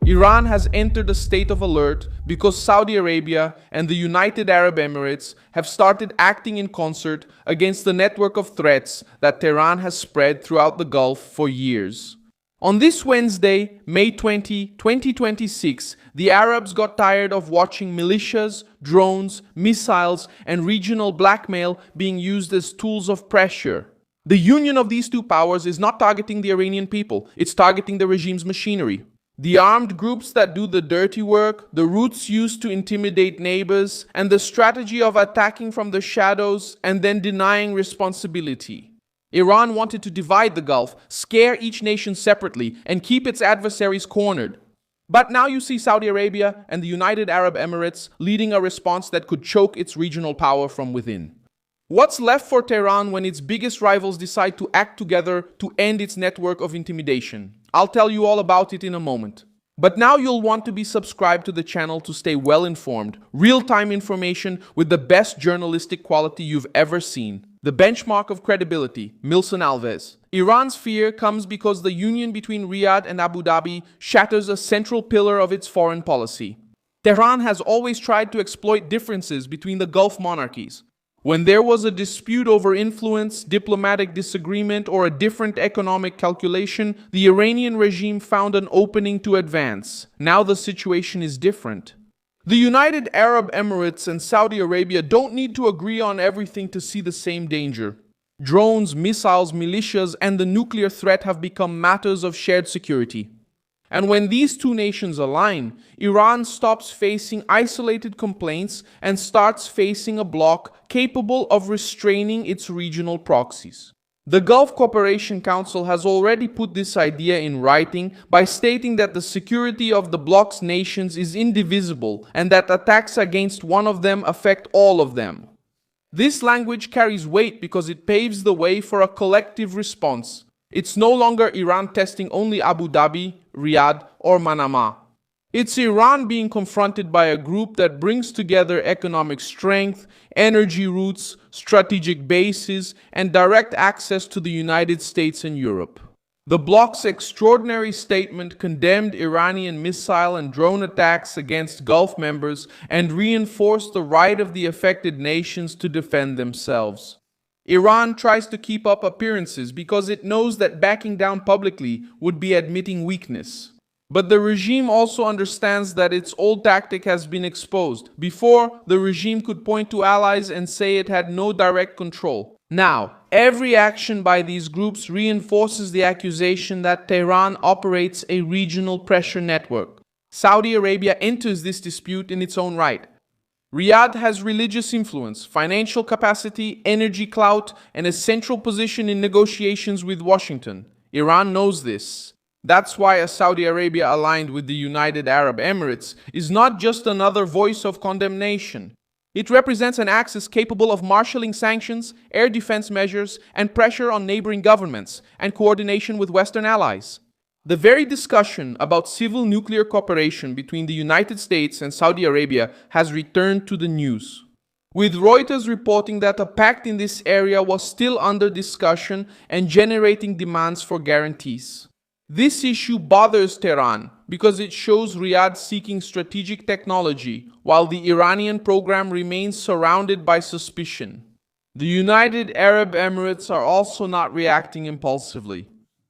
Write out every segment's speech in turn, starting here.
Iran has entered a state of alert because Saudi Arabia and the United Arab Emirates have started acting in concert against the network of threats that Tehran has spread throughout the Gulf for years. On this Wednesday, May 20, 2026, the Arabs got tired of watching militias, drones, missiles, and regional blackmail being used as tools of pressure. The union of these two powers is not targeting the Iranian people, it's targeting the regime's machinery. The armed groups that do the dirty work, the routes used to intimidate neighbors, and the strategy of attacking from the shadows and then denying responsibility. Iran wanted to divide the Gulf, scare each nation separately, and keep its adversaries cornered. But now you see Saudi Arabia and the United Arab Emirates leading a response that could choke its regional power from within. What's left for Tehran when its biggest rivals decide to act together to end its network of intimidation? I'll tell you all about it in a moment. But now you'll want to be subscribed to the channel to stay well informed, real-time information with the best journalistic quality you've ever seen. The benchmark of credibility, Milson Alves. Iran's fear comes because the union between Riyadh and Abu Dhabi shatters a central pillar of its foreign policy. Tehran has always tried to exploit differences between the Gulf monarchies. When there was a dispute over influence, diplomatic disagreement, or a different economic calculation, the Iranian regime found an opening to advance. Now the situation is different. The United Arab Emirates and Saudi Arabia don't need to agree on everything to see the same danger. Drones, missiles, militias, and the nuclear threat have become matters of shared security. And when these two nations align, Iran stops facing isolated complaints and starts facing a bloc capable of restraining its regional proxies. The Gulf Cooperation Council has already put this idea in writing by stating that the security of the bloc's nations is indivisible and that attacks against one of them affect all of them. This language carries weight because it paves the way for a collective response. It's no longer Iran testing only Abu Dhabi, Riyadh, or Manama. It's Iran being confronted by a group that brings together economic strength, energy routes, strategic bases, and direct access to the United States and Europe. The bloc's extraordinary statement condemned Iranian missile and drone attacks against Gulf members and reinforced the right of the affected nations to defend themselves. Iran tries to keep up appearances because it knows that backing down publicly would be admitting weakness. But the regime also understands that its old tactic has been exposed. Before, the regime could point to allies and say it had no direct control. Now, every action by these groups reinforces the accusation that Tehran operates a regional pressure network. Saudi Arabia enters this dispute in its own right. Riyadh has religious influence, financial capacity, energy clout, and a central position in negotiations with Washington. Iran knows this. That's why a Saudi Arabia aligned with the United Arab Emirates is not just another voice of condemnation. It represents an axis capable of marshalling sanctions, air defense measures, and pressure on neighboring governments, and coordination with Western allies. The very discussion about civil nuclear cooperation between the United States and Saudi Arabia has returned to the news, with Reuters reporting that a pact in this area was still under discussion and generating demands for guarantees. This issue bothers Tehran because it shows Riyadh seeking strategic technology while the Iranian program remains surrounded by suspicion. The United Arab Emirates are also not reacting impulsively.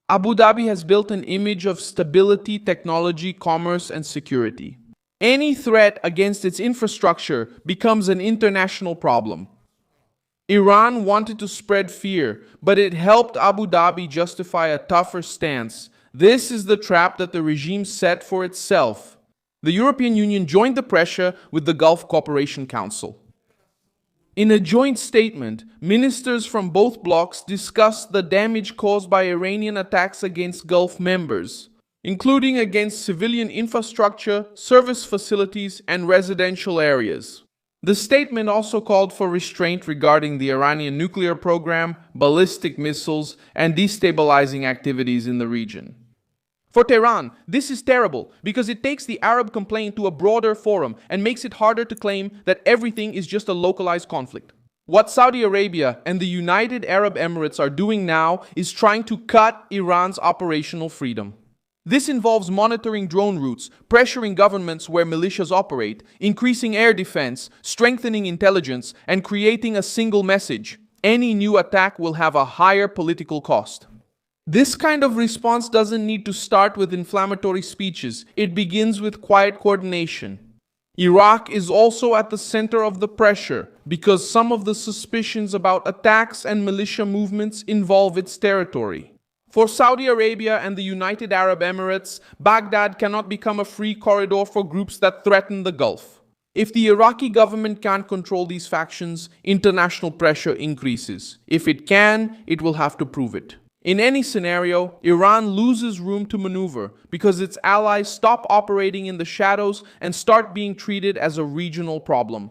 Abu Dhabi has built an image of stability, technology, commerce, and security. Any threat against its infrastructure becomes an international problem. Iran wanted to spread fear, but it helped Abu Dhabi justify a tougher stance. This is the trap that the regime set for itself. The European Union joined the pressure with the Gulf Cooperation Council. In a joint statement, ministers from both blocs discussed the damage caused by Iranian attacks against Gulf members, including against civilian infrastructure, service facilities, and residential areas. The statement also called for restraint regarding the Iranian nuclear program, ballistic missiles, and destabilizing activities in the region. For Tehran, this is terrible because it takes the Arab complaint to a broader forum and makes it harder to claim that everything is just a localized conflict. What Saudi Arabia and the United Arab Emirates are doing now is trying to cut Iran's operational freedom. This involves monitoring drone routes, pressuring governments where militias operate, increasing air defense, strengthening intelligence, and creating a single message. Any new attack will have a higher political cost. This kind of response doesn't need to start with inflammatory speeches. It begins with quiet coordination. Iraq is also at the center of the pressure because some of the suspicions about attacks and militia movements involve its territory. For Saudi Arabia and the United Arab Emirates, Baghdad cannot become a free corridor for groups that threaten the Gulf. If the Iraqi government can't control these factions, international pressure increases. If it can, it will have to prove it. In any scenario, Iran loses room to maneuver because its allies stop operating in the shadows and start being treated as a regional problem.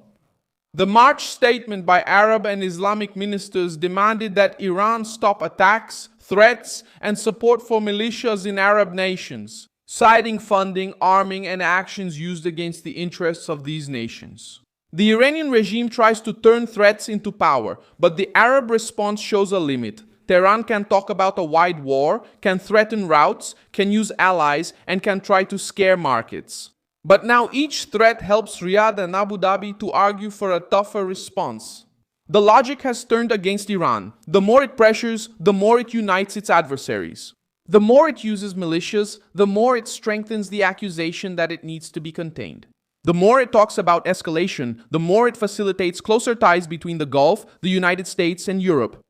The March statement by Arab and Islamic ministers demanded that Iran stop attacks, threats, and support for militias in Arab nations, citing funding, arming, and actions used against the interests of these nations. The Iranian regime tries to turn threats into power, but the Arab response shows a limit. Tehran can talk about a wide war, can threaten routes, can use allies, and can try to scare markets. But now each threat helps Riyadh and Abu Dhabi to argue for a tougher response. The logic has turned against Iran. The more it pressures, the more it unites its adversaries. The more it uses militias, the more it strengthens the accusation that it needs to be contained. The more it talks about escalation, the more it facilitates closer ties between the Gulf, the United States, and Europe.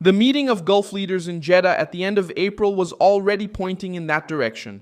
The meeting of Gulf leaders in Jeddah at the end of April was already pointing in that direction.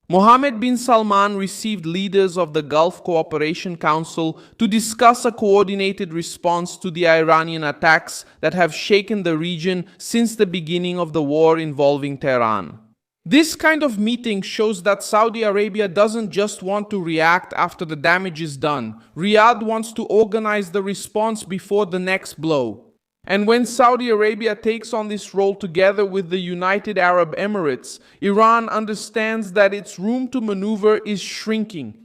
Mohammed bin Salman received leaders of the Gulf Cooperation Council to discuss a coordinated response to the Iranian attacks that have shaken the region since the beginning of the war involving Tehran. This kind of meeting shows that Saudi Arabia doesn't just want to react after the damage is done. Riyadh wants to organize the response before the next blow. And when Saudi Arabia takes on this role together with the United Arab Emirates, Iran understands that its room to maneuver is shrinking.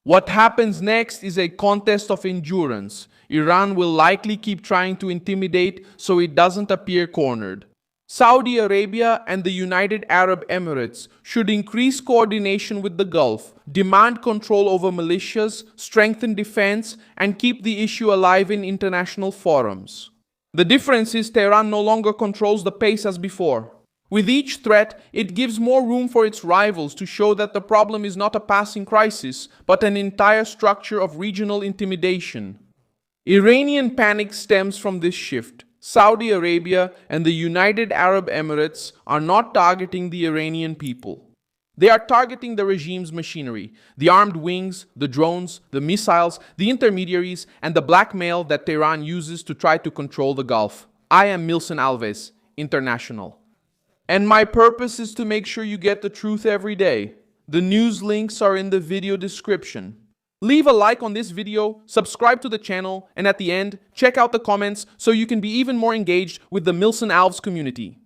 What happens next is a contest of endurance. Iran will likely keep trying to intimidate so it doesn't appear cornered. Saudi Arabia and the United Arab Emirates should increase coordination with the Gulf, demand control over militias, strengthen defense, and keep the issue alive in international forums. The difference is Tehran no longer controls the pace as before. With each threat, it gives more room for its rivals to show that the problem is not a passing crisis, but an entire structure of regional intimidation. Iranian panic stems from this shift. Saudi Arabia and the United Arab Emirates are not targeting the Iranian people. They are targeting the regime's machinery, the armed wings, the drones, the missiles, the intermediaries, and the blackmail that Tehran uses to try to control the Gulf. I am Milson Alves, International. And my purpose is to make sure you get the truth every day. The news links are in the video description. Leave a like on this video, subscribe to the channel, and at the end, check out the comments so you can be even more engaged with the Milson Alves community.